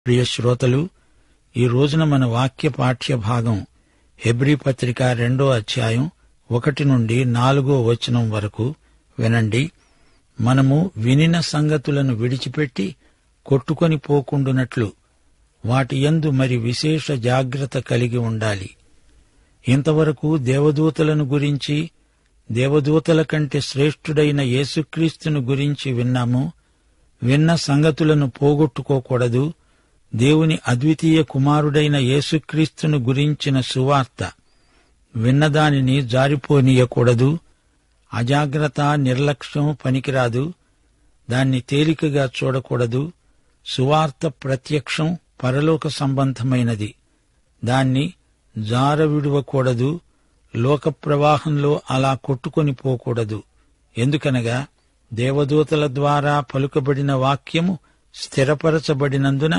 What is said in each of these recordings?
ప్రియ శ్రోతలు, ఈ రోజున మన వాక్య పాఠ్య భాగం హెబ్రీ పత్రిక 2వ అధ్యాయం 1 నుండి 4వ వచనం వరకు వినండి. మనము వినిన సంగతులను విడిచిపెట్టి కొట్టుకొని పోకుండునట్లు వాటి యందు మరి విశేష జాగ్రత్త కలిగి ఉండాలి. ఇంతవరకు దేవదూతలను గురించి, దేవదూతల కంటే శ్రేష్ఠుడైన యేసుక్రీస్తును గురించి విన్నాము. విన్న సంగతులను పోగొట్టుకోకూడదు. దేవుని అద్వితీయ కుమారుడైన యేసుక్రీస్తును గురించిన సువార్త విన్నదానిని జారిపోనీయకూడదు. అజాగ్రత్త, నిర్లక్ష్యం పనికిరాదు. దాన్ని తేలికగా చూడకూడదు. సువార్త ప్రత్యక్షం, పరలోక సంబంధమైనది. దాన్ని జారవిడువకూడదు. లోక ప్రవాహంలో అలా కొట్టుకొని పోకూడదు. ఎందుకనగా దేవదూతల ద్వారా పలుకబడిన వాక్యము స్థిరపరచబడినందున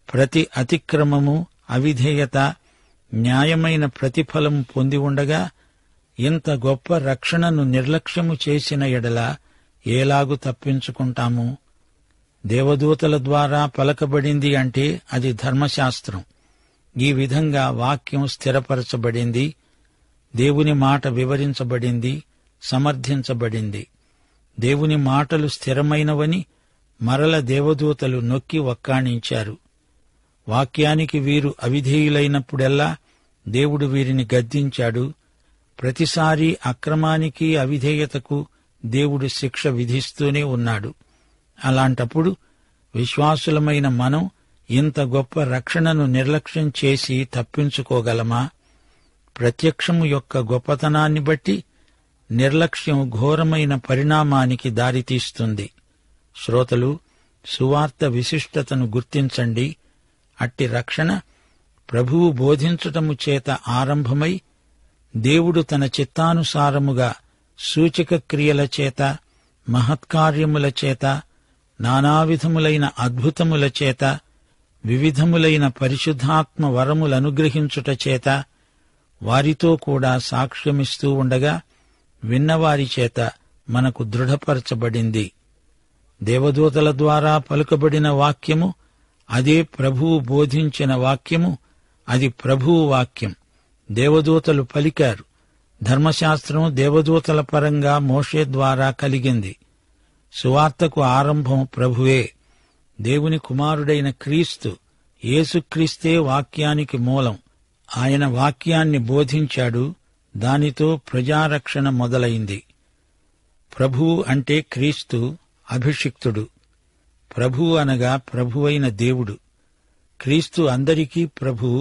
ప్రతి అతిక్రమము, అవిధేయత న్యాయమైన ప్రతిఫలము పొంది ఉండగా, ఇంత గొప్ప రక్షణను నిర్లక్ష్యము చేసిన ఎడల ఏలాగు తప్పించుకుంటాము? దేవదూతల ద్వారా పలకబడింది అంటే అది ధర్మశాస్త్రం. ఈ విధంగా వాక్యం స్థిరపరచబడింది. దేవుని మాట వివరించబడింది, సమర్థించబడింది. దేవుని మాటలు స్థిరమైనవని మరల దేవదూతలు నొక్కి వక్కాణించారు. వాక్యానికి వీరు అవిధేయులైనప్పుడెల్లా దేవుడు వీరిని గద్దించాడు. ప్రతిసారీ అక్రమానికి, అవిధేయతకు దేవుడు శిక్ష విధిస్తూనే ఉన్నాడు. అలాంటప్పుడు విశ్వాసులమైన మనం ఇంత గొప్ప రక్షణను నిర్లక్ష్యం చేసి తప్పించుకోగలమా? ప్రత్యక్షము యొక్క గొప్పతనాన్ని బట్టి నిర్లక్ష్యం ఘోరమైన పరిణామానికి దారితీస్తుంది. శ్రోతలు, సువార్త విశిష్టతను గుర్తించండి. అట్టి రక్షణ ప్రభువు బోధించటము చేత ఆరంభమై దేవుడు తన చిత్తానుసారముగా సూచక క్రియల చేత, మహత్కార్యముల చేత, నానావిధములైన అద్భుతముల చేత, వివిధములైన పరిశుద్ధాత్మ వరములనుగ్రహించుట చేత వారితో కూడా సాక్ష్యమిస్తూ ఉండగా విన్నవారి చేత మనకు దృఢపరచబడింది. దేవదూతల ద్వారా పలుకబడిన వాక్యము అదే ప్రభువు బోధించిన వాక్యము. అది ప్రభువు వాక్యం. దేవదూతలు పలికారు. ధర్మశాస్త్రం దేవదూతల పరంగా మోషే ద్వారా కలిగింది. సువార్తకు ఆరంభం ప్రభువే. దేవుని కుమారుడైన క్రీస్తు, యేసుక్రీస్తే వాక్యానికి మూలం. ఆయన వాక్యాన్ని బోధించాడు. దానితో ప్రజారక్షణ మొదలైంది. ప్రభువు అంటే క్రీస్తు, అభిషిక్తుడు. ప్రభువు అనగా ప్రభువైన దేవుడు. క్రీస్తు అందరికీ ప్రభువు.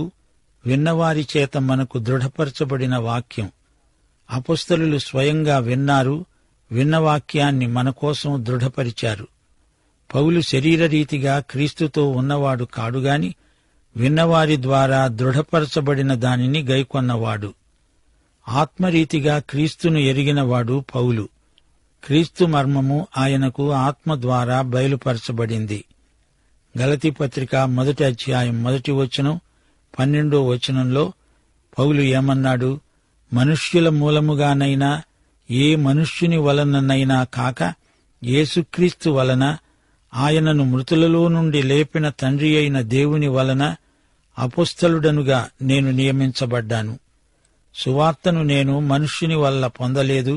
విన్నవారి చేత మనకు దృఢపరచబడిన వాక్యం. అపొస్తలులు స్వయంగా విన్నారు. విన్న వాక్యాన్ని మన కోసం దృఢపరిచారు. పౌలు శరీరరీతిగా క్రీస్తుతో ఉన్నవాడు కాడుగాని విన్నవారి ద్వారా దృఢపరచబడిన దానిని గైకొన్నవాడు. ఆత్మరీతిగా క్రీస్తును ఎరిగినవాడు పౌలు. క్రీస్తు మర్మము ఆయనకు ఆత్మ ద్వారా బయలుపరచబడింది. గలతీ పత్రిక 1వ అధ్యాయం 1వ వచనం, 12వ వచనంలో పౌలు ఏమన్నాడు? మనుష్యుల మూలముగానైనా, ఏ మనుష్యుని వలననైనా కాక యేసుక్రీస్తు వలన, ఆయనను మృతులలో నుండి లేపిన తండ్రి అయిన దేవుని వలన అపొస్తలుడనుగా నేను నియమించబడ్డాను. సువార్తను నేను మనుష్యుని వల్ల పొందలేదు.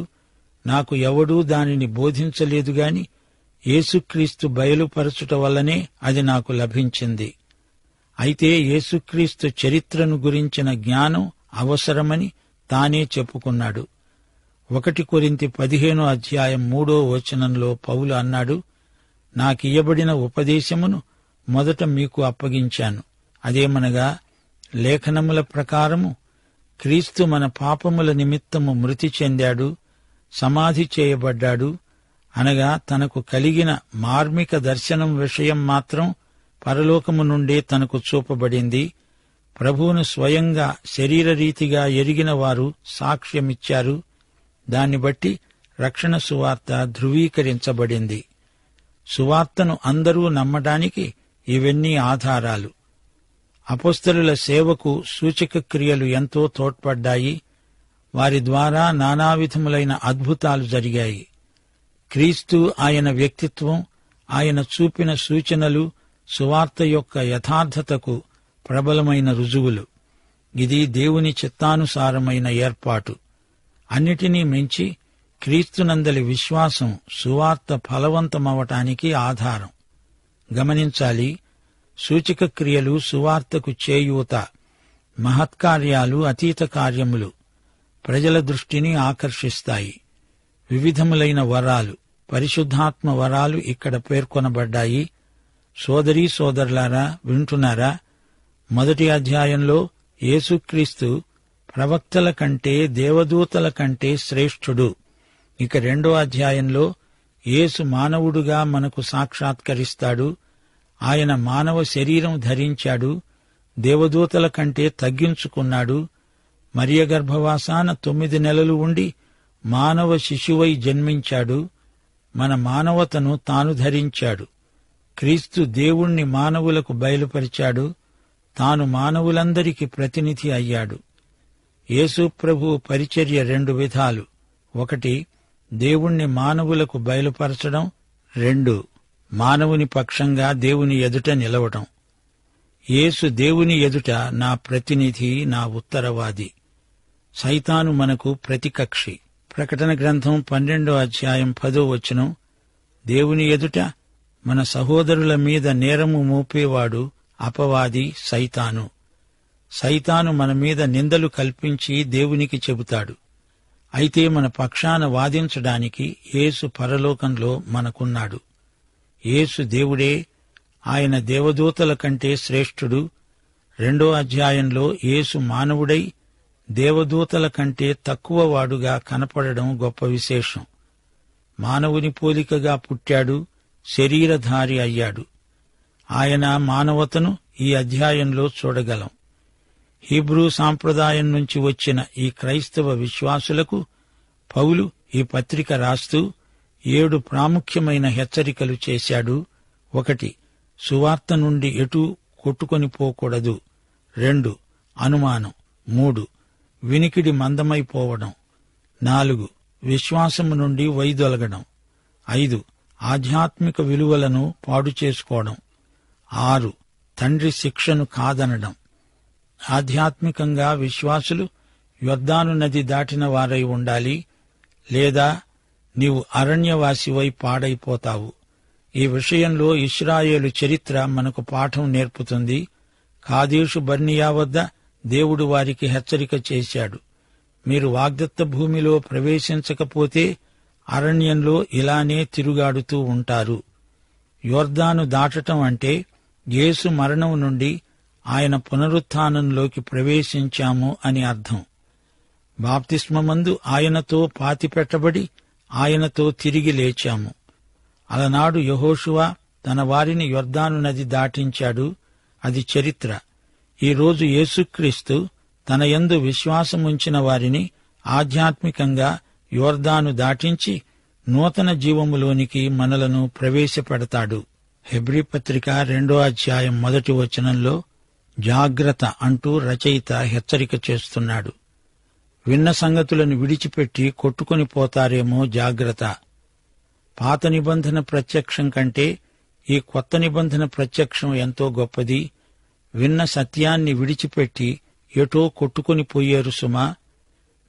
నాకు ఎవడూ దానిని బోధించలేదు గాని యేసుక్రీస్తు బయలుపరచుట వల్లనే అది నాకు లభించింది. అయితే యేసుక్రీస్తు చరిత్రను గురించిన జ్ఞానం అవసరమని తానే చెప్పుకున్నాడు. 1 కొరింథీ 15వ అధ్యాయం 3వ వచనంలో పౌలు అన్నాడు, నాకియ్యబడిన ఉపదేశమును మొదట మీకు అప్పగించాను. అదేమనగా, లేఖనముల ప్రకారము క్రీస్తు మన పాపముల నిమిత్తము మృతి చెందాడు, సమాధి చేయబడ్డాడు. అనగా తనకు కలిగిన మార్మిక దర్శనం విషయం మాత్రం పరలోకము నుండే తనకు చూపబడింది. ప్రభువును స్వయంగా శరీరరీతిగా ఎరిగిన వారు సాక్ష్యమిచ్చారు. దాన్ని బట్టి రక్షణ సువార్త ధృవీకరించబడింది. సువార్తను అందరూ నమ్మడానికి ఇవన్నీ ఆధారాలు. అపొస్తలుల సేవకు సూచక క్రియలు ఎంతో తోడ్పడ్డాయి. వారి ద్వారా నానావిధములైన అద్భుతాలు జరిగాయి. క్రీస్తు, ఆయన వ్యక్తిత్వం, ఆయన చూపిన సూచనలు, సువార్త యొక్క యథార్థతకు ప్రబలమైన రుజువులు. ఇది దేవుని చిత్తానుసారమైన ఏర్పాటు. అన్నిటినీ మించి క్రీస్తునందలి విశ్వాసం సువార్త ఫలవంతమవటానికి ఆధారం. గమనించాలి, సూచక క్రియలు సువార్తకు చేయూత, మహత్కార్యాలు అతీత కార్యములు ప్రజల దృష్టిని ఆకర్షిస్తాయి. వివిధములైన వరాలు, పరిశుద్ధాత్మ వరాలు ఇక్కడ పేర్కొనబడ్డాయి. సోదరీ సోదరులారా, వింటున్నారా? మొదటి అధ్యాయంలో యేసుక్రీస్తు ప్రవక్తల కంటే, దేవదూతల కంటే శ్రేష్ఠుడు. ఇక రెండో అధ్యాయంలో యేసు మానవుడుగా మనకు సాక్షాత్కరిస్తాడు. ఆయన మానవ శరీరం ధరించాడు, దేవదూతల కంటే తగ్గించుకున్నాడు. మరియ గర్భవాసాన 9 నెలలు ఉండి మానవ శిశువై జన్మించాడు. మన మానవతను తాను ధరించాడు. క్రీస్తు దేవుణ్ణి మానవులకు బయలుపరిచాడు. తాను మానవులందరికీ ప్రతినిధి అయ్యాడు. యేసు ప్రభువు పరిచర్య 2 విధాలు. 1, దేవుణ్ణి మానవులకు బయలుపరచడం. 2, మానవుని పక్షంగా దేవుని ఎదుట నిలవటం. యేసు దేవుని ఎదుట నా ప్రతినిధి, నా ఉత్తరవాది. సైతాను మనకు ప్రతికక్షి. ప్రకటన గ్రంథం 12వ అధ్యాయం 10వ వచనం, దేవుని ఎదుట మన సహోదరుల మీద నేరము మోపేవాడు అపవాది సైతాను. సైతాను మన మీద నిందలు కల్పించి దేవునికి చెబుతాడు. అయితే మన పక్షాన వాదించడానికి యేసు పరలోకంలో మనకున్నాడు. యేసు దేవుడే. ఆయన దేవదూతల కంటే శ్రేష్ఠుడు. 2వ అధ్యాయంలో యేసు మానవుడై దేవదూతల కంటే తక్కువవాడుగా కనపడడం గొప్ప విశేషం. మానవుని పోలికగా పుట్టాడు, శరీరధారి అయ్యాడు. ఆయన మానవతను ఈ అధ్యాయంలో చూడగలం. హీబ్రూ సాంప్రదాయం నుంచి వచ్చిన ఈ క్రైస్తవ విశ్వాసులకు పౌలు ఈ పత్రిక రాస్తూ 7 ప్రాముఖ్యమైన హెచ్చరికలు చేశాడు. 1, సువార్త నుండి ఎటూ కొట్టుకొని పోకూడదు. 2, అనుమానం. 3, వినికిడి మందమైపోవడం. 4, విశ్వాసము నుండి వైదొలగడం. 5, ఆధ్యాత్మిక విలువలను పాడు చేసుకోవడం. 6, తండ్రి శిక్షను కాదనడం. ఆధ్యాత్మికంగా విశ్వాసులు యొర్దాను నది దాటిన వారై ఉండాలి, లేదా నీవు అరణ్యవాసివై పాడైపోతావు. ఈ విషయంలో ఇశ్రాయేలు చరిత్ర మనకు పాఠం నేర్పుతుంది. కాదేషు బర్నియా వద్ద దేవుడు వారికి హెచ్చరిక చేశాడు. మీరు వాగ్దత్త భూమిలో ప్రవేశించకపోతే అరణ్యంలో ఇలానే తిరుగాడుతూ ఉంటారు. యొర్దాను దాటటం అంటే యేసు మరణం నుండి ఆయన పునరుత్థానంలోకి ప్రవేశించాము అని అర్థం. బాప్తిస్మమందు ఆయనతో పాతిపెట్టబడి ఆయనతో తిరిగి లేచాము. అలనాడు యెహోషువ తన వారిని యొర్దాను నది దాటించాడు. అది చరిత్ర. ఈరోజు యేసుక్రీస్తు తన యందు విశ్వాసముంచిన వారిని ఆధ్యాత్మికంగా యొర్దాను దాటించి నూతన జీవములోనికి మనలను ప్రవేశపెడతాడు. హెబ్రీ పత్రిక 2వ అధ్యాయం 1వ వచనంలో జాగ్రత్త అంటూ రచయిత హెచ్చరిక చేస్తున్నాడు. విన్న సంగతులను విడిచిపెట్టి కొట్టుకొని పోతారేమో జాగ్రత్త. పాత నిబంధన ప్రత్యక్షం కంటే ఈ కొత్త నిబంధన ప్రత్యక్షం ఎంతో గొప్పది. విన్న సత్యాన్ని విడిచిపెట్టి ఎటో కొట్టుకొని పోయేరు సుమా.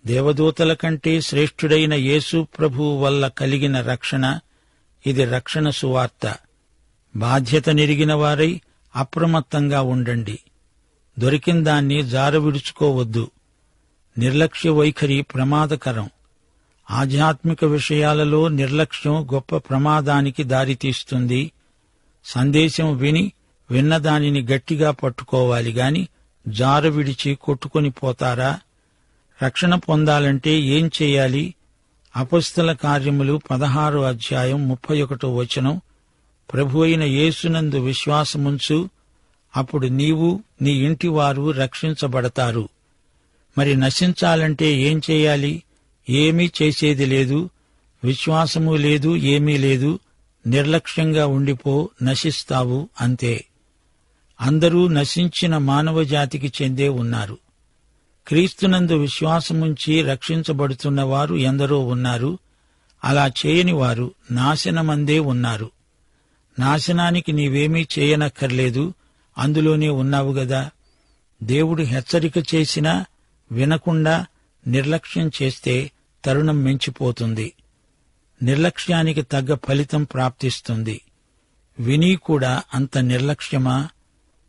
దేవదూతల కంటే శ్రేష్ఠుడైన యేసు ప్రభువు వల్ల కలిగిన రక్షణ, ఇది రక్షణ సువార్త. బాధ్యత నెరిగిన వారై అప్రమత్తంగా ఉండండి. దొరికిందాన్ని జార విడుచుకోవద్దు. నిర్లక్ష్య వైఖరి ప్రమాదకరం. ఆధ్యాత్మిక విషయాలలో నిర్లక్ష్యం గొప్ప ప్రమాదానికి దారితీస్తుంది. సందేశం విన్నదానిని గట్టిగా పట్టుకోవాలి గాని జార విడిచి కొట్టుకొని పోతారా? రక్షణ పొందాలంటే ఏం చేయాలి? అపొస్తల కార్యములు 16వ అధ్యాయం 31వ వచనం, ప్రభువైన యేసునందు విశ్వాసముంచు, అప్పుడు నీవు నీ ఇంటివారు రక్షించబడతారు. మరి నశించాలంటే ఏం చేయాలి? ఏమీ చేసేది లేదు. విశ్వాసము లేదు, ఏమీ లేదు. నిర్లక్ష్యంగా ఉండిపో, నశిస్తావు, అంతే. అందరూ నశించిన మానవజాతికి చెందే ఉన్నారు. క్రీస్తునందు విశ్వాసముంచి రక్షించబడుతున్నవారు ఎందరో ఉన్నారు. అలా చేయని వారు నాశనమందే ఉన్నారు. నాశనానికి నీవేమీ చేయనక్కర్లేదు, అందులోనే ఉన్నావు గదా. దేవుడు హెచ్చరిక చేసినా వినకుండా నిర్లక్ష్యం చేస్తే తరుణం మించిపోతుంది. నిర్లక్ష్యానికి తగ్గ ఫలితం ప్రాప్తిస్తుంది. విని కూడా అంత నిర్లక్ష్యమా?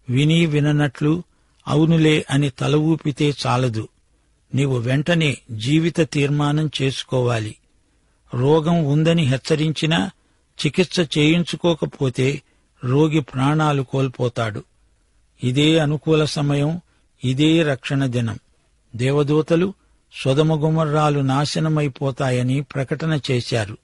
విని విననట్లు అవునులే అని తల ఊపితే చాలదు. నీవు వెంటనే జీవిత తీర్మానం చేసుకోవాలి. రోగం ఉందని హెచ్చరించినా చికిత్స చేయించుకోకపోతే రోగి ప్రాణాలు కోల్పోతాడు. ఇదే అనుకూల సమయం, ఇదే రక్షణ దినం. దేవదూతలు సొదొమ గొమొర్రాలు నాశనమైపోతాయని ప్రకటన చేశారు.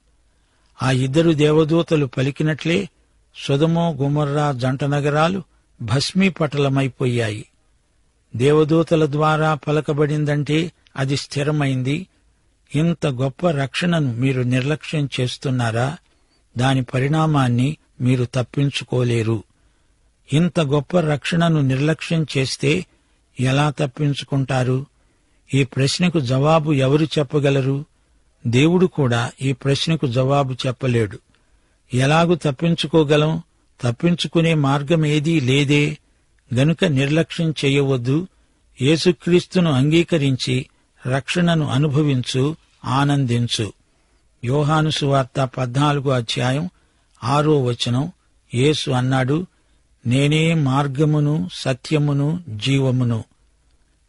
ఆ ఇద్దరు దేవదూతలు పలికినట్లే సొదొమ గొమొర్రా జంట నగరాలు భస్మీపటలమైపోయాయి. దేవదూతల ద్వారా పలకబడిందంటే అది స్థిరమైంది. ఇంత గొప్ప రక్షణను మీరు నిర్లక్ష్యం చేస్తున్నారా? దాని పరిణామాన్ని మీరు తప్పించుకోలేరు. ఇంత గొప్ప రక్షణను నిర్లక్ష్యం చేస్తే ఎలా తప్పించుకుంటారు? ఈ ప్రశ్నకు జవాబు ఎవరు చెప్పగలరు? దేవుడు కూడా ఈ ప్రశ్నకు జవాబు చెప్పలేడు. ఎలాగు తప్పించుకోగలం? తప్పించుకునే మార్గమేదీ లేదే. గనుక నిర్లక్ష్యం చేయవద్దు. యేసుక్రీస్తును అంగీకరించి రక్షణను అనుభవించు, ఆనందించు. యోహాను సువార్త 14:6 యేసు అన్నాడు, నేనే మార్గమును, సత్యమును, జీవమును.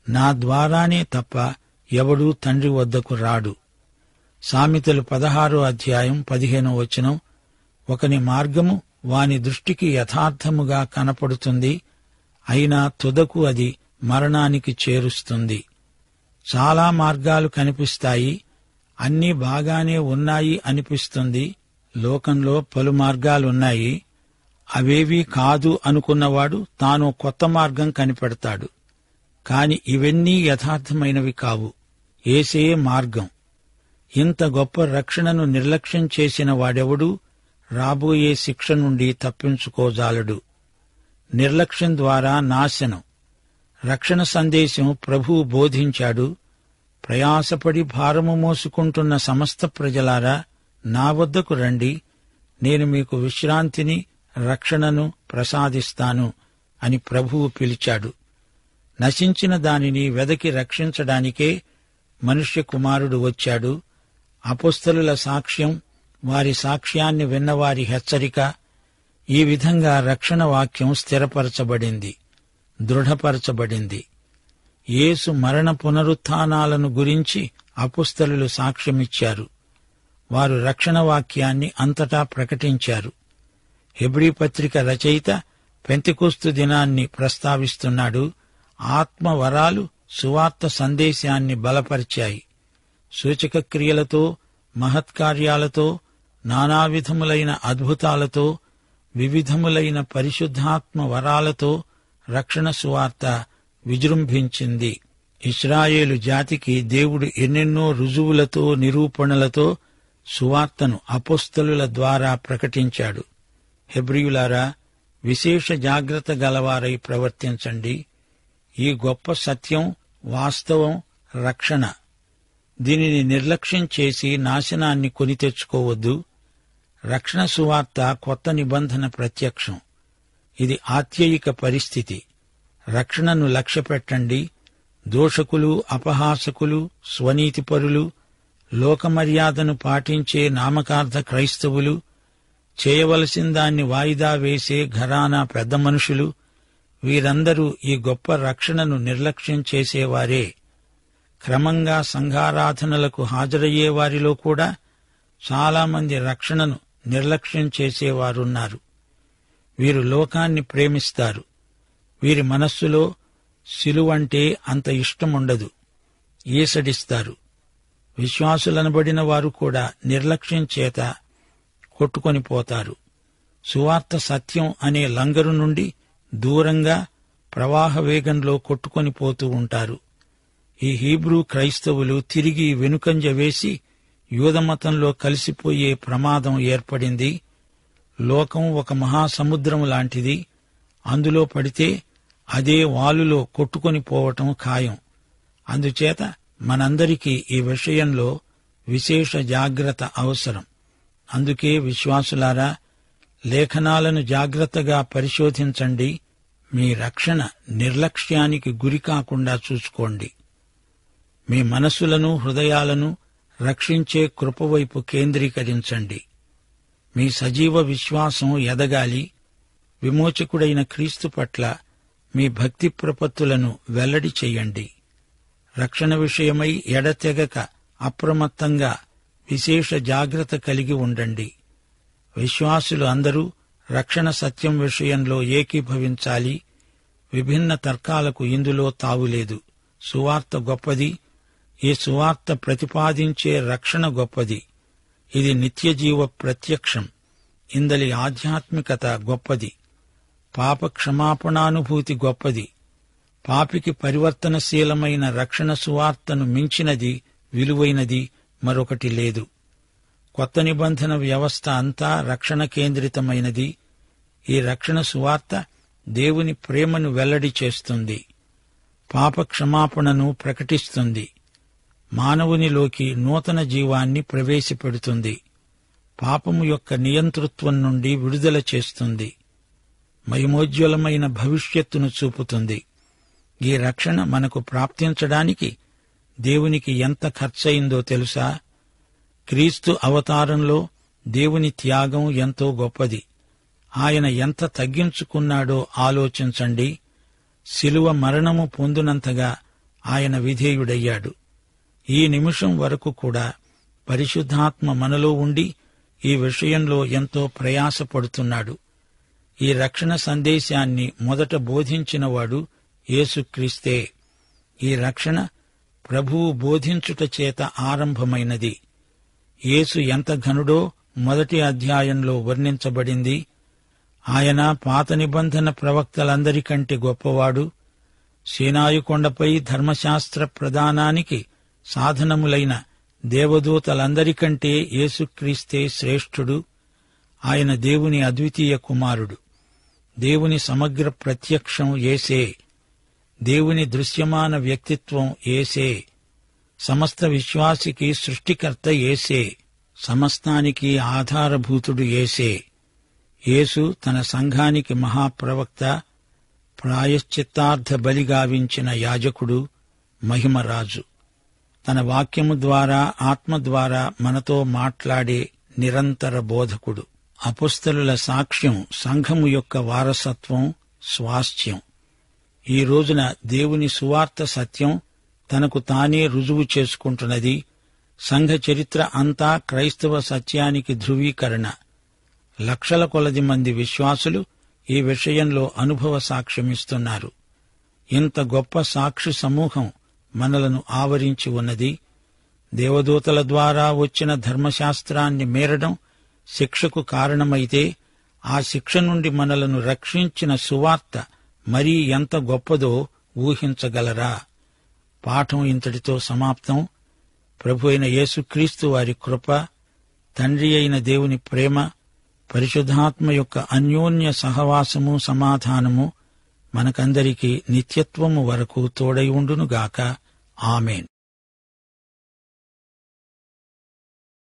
నా ద్వారానే తప్ప ఎవడూ తండ్రి వద్దకు రాడు. సామెతలు 16:15 ఒకని మార్గము వాని దృష్టికి యథార్థముగా కనపడుతుంది, అయినా తుదకు అది మరణానికి చేరుస్తుంది. చాలా మార్గాలు కనిపిస్తాయి, అన్నీ బాగానే ఉన్నాయి అనిపిస్తుంది. లోకంలో పలు మార్గాలున్నాయి. అవేవీ కాదు అనుకున్నవాడు తాను కొత్త మార్గం కనిపెడతాడు. కాని ఇవన్నీ యథార్థమైనవి కావు. యేసే మార్గం. ఇంత గొప్ప రక్షణను నిర్లక్ష్యం చేసిన వాడెవడూ రాబోయే శిక్ష నుండి తప్పించుకోజాలడు. నిర్లక్ష్యం ద్వారా నాశనం. రక్షణ సందేశం ప్రభువు బోధించాడు. ప్రయాసపడి భారము మోసుకుంటున్న సమస్త ప్రజలారా, నా వద్దకు రండి, నేను మీకు విశ్రాంతిని, రక్షణను ప్రసాదిస్తాను అని ప్రభువు పిలిచాడు. నశించిన దానిని వెదకి రక్షించడానికే మనుష్య కుమారుడు వచ్చాడు. అపొస్తలుల సాక్ష్యం, వారి సాక్ష్యాన్ని విన్నవారి హెచ్చరిక, ఈ విధంగా రక్షణ వాక్యం స్థిరపరచబడింది, దృఢపరచబడింది. యేసు మరణ పునరుత్థానాలను గురించి అపొస్తలులు సాక్ష్యమిచ్చారు. వారు రక్షణ వాక్యాన్ని అంతటా ప్రకటించారు. హెబ్రీ పత్రిక రచయిత పెంతెకొస్తు దినాన్ని ప్రస్తావిస్తున్నాడు. ఆత్మవరాలు సువార్త సందేశాన్ని బలపరిచాయి. సూచక క్రియలతో, మహత్కార్యాలతో, నానావిధములైన అద్భుతాలతో, వివిధములైన పరిశుద్ధాత్మ వరాలతో రక్షణ సువార్త విజృంభించింది. ఇశ్రాయేలు జాతికి దేవుడు ఎన్నెన్నో రుజువులతో, నిరూపణలతో సువార్తను అపొస్తలుల ద్వారా ప్రకటించాడు. హెబ్రీయులారా, విశేష జాగ్రత్త గలవారై ప్రవర్తించండి. ఈ గొప్ప సత్యం, వాస్తవం రక్షణ. దీనిని నిర్లక్ష్యం చేసి నాశనాన్ని కొని తెచ్చుకోవద్దు. రక్షణ సువార్త కొత్త నిబంధన ప్రత్యక్షం. ఇది ఆత్యయిక పరిస్థితి. రక్షణను లక్ష్యపెట్టండి. దోషకులు, అపహాసకులు, స్వనీతిపరులు, లోకమర్యాదను పాటించే నామకార్థ క్రైస్తవులు, చేయవలసిన దాన్ని వాయిదా వేసే ఘరానా పెద్ద మనుషులు, వీరందరూ ఈ గొప్ప రక్షణను నిర్లక్ష్యం చేసేవారే. క్రమంగా సంఘారాధనలకు హాజరయ్యే వారిలో కూడా చాలామంది రక్షణను నిర్లక్ష్యం చేసేవారున్నారు. వీరు లోకాన్ని ప్రేమిస్తారు. వీరి మనస్సులో సిలువంటే అంత ఇష్టముండదు. ఈసడిస్తారు. విశ్వాసులనబడిన వారు కూడా నిర్లక్ష్యం చేత కొట్టుకొని పోతారు. సువార్త సత్యం అనే లంగరు నుండి దూరంగా ప్రవాహ వేగంలో కొట్టుకొని పోతూ ఉంటారు. ఈ హీబ్రూ క్రైస్తవులు తిరిగి వెనుకంజ వేసి యూదమతంలో కలిసిపోయే ప్రమాదం ఏర్పడింది. లోకం ఒక మహాసముద్రం లాంటిది. అందులో పడితే అదే వాలులో కొట్టుకొని పోవటం ఖాయం. అందుచేత మనందరికీ ఈ విషయంలో విశేష జాగ్రత్త అవసరం. అందుకే విశ్వాసులారా, లేఖనాలను జాగ్రత్తగా పరిశోధించండి. మీ రక్షణ నిర్లక్ష్యానికి గురికాకుండా చూసుకోండి. మీ మనస్సులను, హృదయాలను రక్షించే కృపవైపు కేంద్రీకరించండి. మీ సజీవ విశ్వాసం ఎదగాలి. విమోచకుడైన క్రీస్తు పట్ల మీ భక్తి ప్రపత్తులను వెల్లడి చెయ్యండి. రక్షణ విషయమై ఎడతెగక అప్రమత్తంగా విశేష జాగ్రత్త కలిగి ఉండండి. విశ్వాసులు అందరూ రక్షణ సత్యం విషయంలో ఏకీభవించాలి. విభిన్న తర్కాలకు ఇందులో తావులేదు. సువార్త గొప్పది. ఈ సువార్త ప్రతిపాదించే రక్షణ గొప్పది. ఇది నిత్యజీవ ప్రత్యక్షం. ఇందలి ఆధ్యాత్మికత గొప్పది. పాప క్షమాపణానుభూతి గొప్పది. పాపికి పరివర్తనశీలమైన రక్షణ సువార్తను మించినది, విలువైనది మరొకటి లేదు. కొత్త నిబంధన వ్యవస్థ అంతా రక్షణ కేంద్రితమైనది. ఈ రక్షణ సువార్త దేవుని ప్రేమను వెల్లడి చేస్తుంది. పాప క్షమాపణను ప్రకటిస్తుంది. మానవునిలోకి నూతన జీవాన్ని ప్రవేశపెడుతుంది. పాపము యొక్క నియంతృత్వం నుండి విడుదల చేస్తుంది. మహిమోజ్వలమైన భవిష్యత్తును చూపుతుంది. ఈ రక్షణ మనకు ప్రాప్తించడానికి దేవునికి ఎంత ఖర్చయిందో తెలుసా? క్రీస్తు అవతారంలో దేవుని త్యాగం ఎంతో గొప్పది. ఆయన ఎంత తగ్గించుకున్నాడో ఆలోచించండి. శిలువ మరణము పొందునంతగా ఆయన విధేయుడయ్యాడు. ఈ నిమిషం వరకు కూడా పరిశుద్ధాత్మ మనలో ఉండి ఈ విషయంలో ఎంతో ప్రయాసపడుతున్నాడు. ఈ రక్షణ సందేశాన్ని మొదట బోధించినవాడు యేసుక్రీస్తే. ఈ రక్షణ ప్రభువు బోధించుట చేత ఆరంభమైనది. యేసు ఎంత ఘనుడో మొదటి అధ్యాయంలో వర్ణించబడింది. ఆయన పాత నిబంధన ప్రవక్తలందరికంటే గొప్పవాడు. సీనాయి కొండపై ధర్మశాస్త్ర ప్రదానానికి సాధనములైన దేవదూతలందరికంటే యేసుక్రీస్తే శ్రేష్ఠుడు. ఆయన దేవుని అద్వితీయ కుమారుడు. దేవుని సమగ్ర ప్రత్యక్షం యేసే. దేవుని దృశ్యమాన వ్యక్తిత్వం యేసే. సమస్త విశ్వాసికి సృష్టికర్త యేసే. సమస్తానికి ఆధారభూతుడు యేసే. యేసు తన సంఘానికి మహాప్రవక్త, ప్రాయశ్చిత్తార్థ బలిగావించిన యాజకుడు, మహిమరాజు. తన వాక్యము ద్వారా, ఆత్మ ద్వారా మనతో మాట్లాడే నిరంతర బోధకుడు. అపొస్తలుల సాక్ష్యం సంఘము యొక్క వారసత్వం, స్వాస్థ్యం. ఈ రోజున దేవుని సువార్త సత్యం తనకు తానే రుజువు చేసుకుంటున్నది. సంఘ చరిత్ర అంతా క్రైస్తవ సత్యానికి ధృవీకరణ. లక్షల కొలది మంది విశ్వాసులు ఈ విషయంలో అనుభవ సాక్ష్యమిస్తున్నారు. ఇంత గొప్ప సాక్షి సమూహం మనలను ఆవరించి ఉన్నది. దేవదూతల ద్వారా వచ్చిన ధర్మశాస్త్రాన్ని మీరడం శిక్షకు కారణమైతే, ఆ శిక్ష నుండి మనలను రక్షించిన సువార్త మరీ ఎంత గొప్పదో ఊహించగలరా? పాఠం ఇంతటితో సమాప్తం. ప్రభు అయిన యేసుక్రీస్తు వారి కృప, తండ్రి అయిన దేవుని ప్రేమ, పరిశుద్ధాత్మ యొక్క అన్యోన్య సహవాసము, సమాధానము మనకందరికీ నిత్యత్వము వరకు తోడై ఉండునుగాక. ఆమేన్.